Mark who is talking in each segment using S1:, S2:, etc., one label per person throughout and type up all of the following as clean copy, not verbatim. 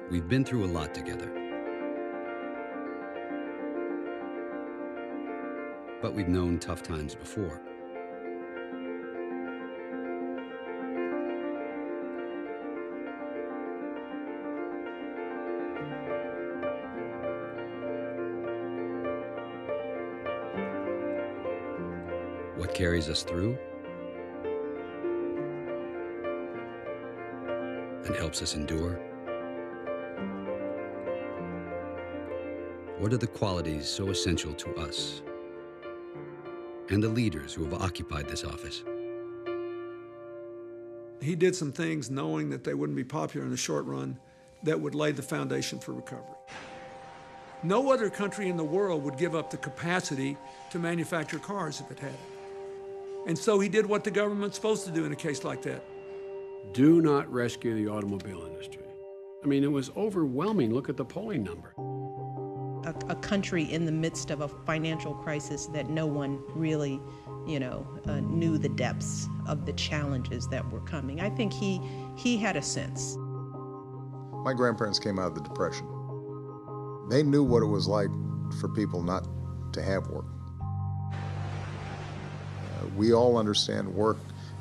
S1: We've been through a lot together. But we've known tough times before. What carries us through and helps us endure? What are the qualities so essential to us and the leaders who have occupied this office?
S2: He did some things knowing that they wouldn't be popular in the short run that would lay the foundation for recovery. No other country in the world would give up the capacity to manufacture cars if it had it. And so he did what the government's supposed to do in a case like that.
S3: Do not rescue the automobile industry. I mean, it was overwhelming. Look at the polling number.
S4: A country in the midst of a financial crisis that no one really, knew the depths of the challenges that were coming. I think he had a sense.
S5: My grandparents came out of the Depression. They knew what it was like for people not to have work. We all understand work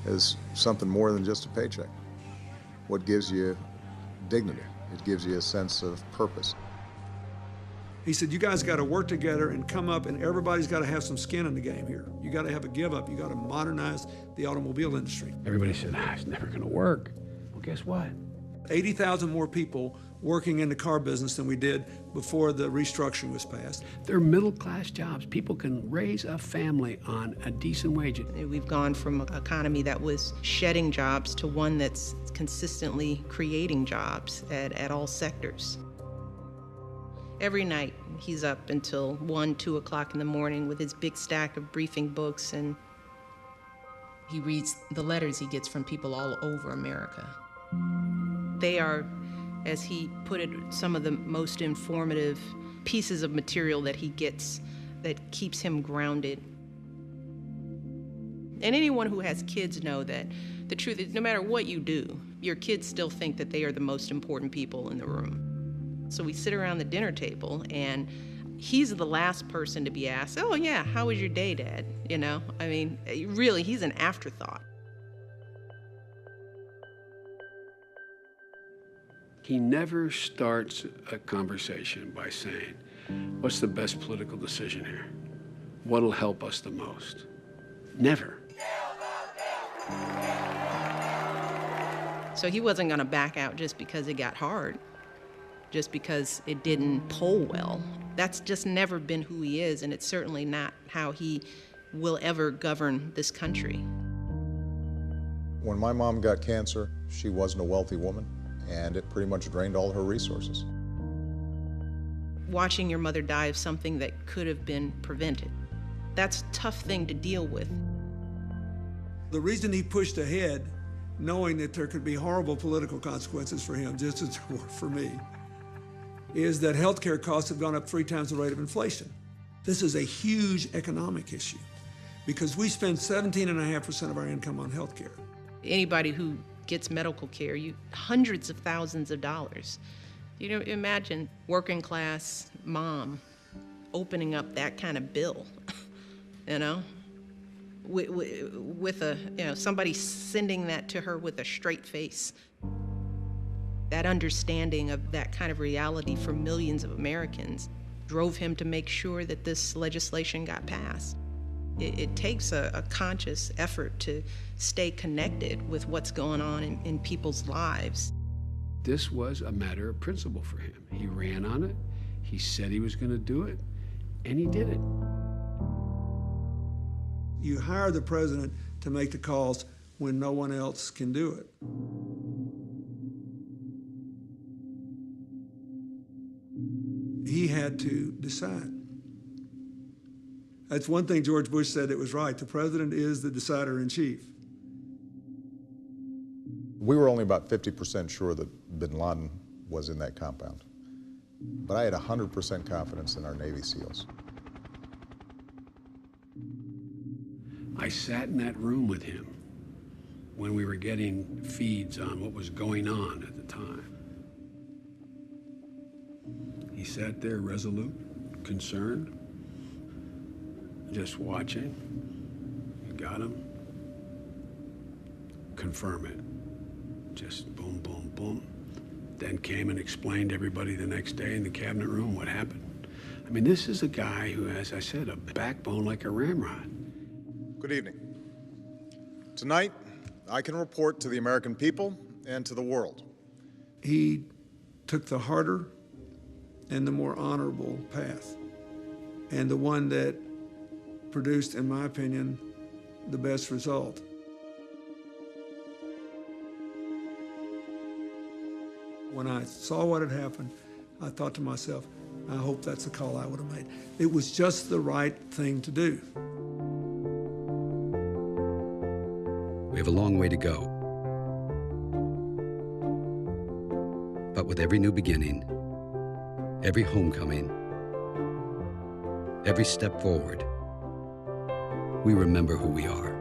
S5: as something more than just a paycheck. What gives you dignity? It gives you a sense of purpose.
S2: He said, you guys got to work together and come up, and everybody's got to have some skin in the game here. You got to have a give up. You got to modernize the automobile industry.
S3: Everybody said, it's never going to work. Well, guess what?
S2: 80,000 more people working in the car business than we did before the restructuring was passed.
S3: They're middle-class jobs. People can raise a family on a decent wage.
S4: We've gone from an economy that was shedding jobs to one that's consistently creating jobs at all sectors. Every night, he's up until 1, 2 o'clock in the morning with his big stack of briefing books, and he reads the letters he gets from people all over America. They are, as he put it, some of the most informative pieces of material that he gets that keeps him grounded. And anyone who has kids know that the truth is, no matter what you do, your kids still think that they are the most important people in the room. So we sit around the dinner table, and he's the last person to be asked, oh yeah, how was your day, Dad? I mean, really, he's an afterthought.
S3: He never starts a conversation by saying, what's the best political decision here? What'll help us the most? Never.
S4: So he wasn't going to back out just because it got hard, just because it didn't poll well. That's just never been who he is, and it's certainly not how he will ever govern this country.
S5: When my mom got cancer, she wasn't a wealthy woman, and it pretty much drained all her resources.
S4: Watching your mother die of something that could have been prevented, that's a tough thing to deal with.
S2: The reason he pushed ahead, knowing that there could be horrible political consequences for him, just as there were for me, is that healthcare costs have gone up 3 times the rate of inflation. This is a huge economic issue because we spend 17.5% of our income on healthcare.
S4: Anybody who gets medical care, hundreds of thousands of dollars. Imagine working class mom opening up that kind of bill, with somebody sending that to her with a straight face. That understanding of that kind of reality for millions of Americans drove him to make sure that this legislation got passed. It takes a conscious effort to stay connected with what's going on in people's lives.
S3: This was a matter of principle for him. He ran on it, he said he was going to do it, and he did it.
S2: You hire the president to make the calls when no one else can do it. He had to decide. That's one thing George Bush said that was right. The president is the decider-in-chief.
S5: We were only about 50% sure that bin Laden was in that compound. But I had 100% confidence in our Navy SEALs.
S3: I sat in that room with him when we were getting feeds on what was going on at the time. sat there resolute, concerned, just watching. You got him. Confirm it. Just boom, boom, boom. Then came and explained to everybody the next day in the cabinet room what happened. I mean, this is a guy who, as I said, a backbone like a ramrod.
S5: Good evening. Tonight, I can report to the American people and to the world.
S2: He took the harder and the more honorable path, and the one that produced, in my opinion, the best result. When I saw what had happened, I thought to myself, I hope that's the call I would have made. It was just the right thing to do.
S1: We have a long way to go. But with every new beginning, every homecoming, every step forward, we remember who we are.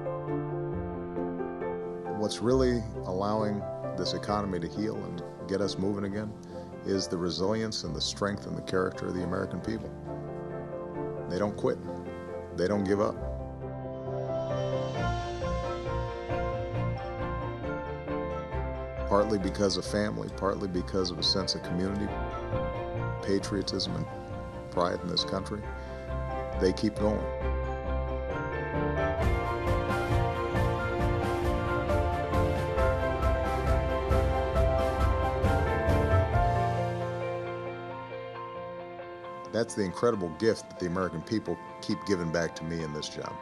S5: What's really allowing this economy to heal and get us moving again is the resilience and the strength and the character of the American people. They don't quit. They don't give up. Partly because of family, partly because of a sense of community, patriotism, and pride in this country, they keep going. That's the incredible gift that the American people keep giving back to me in this job.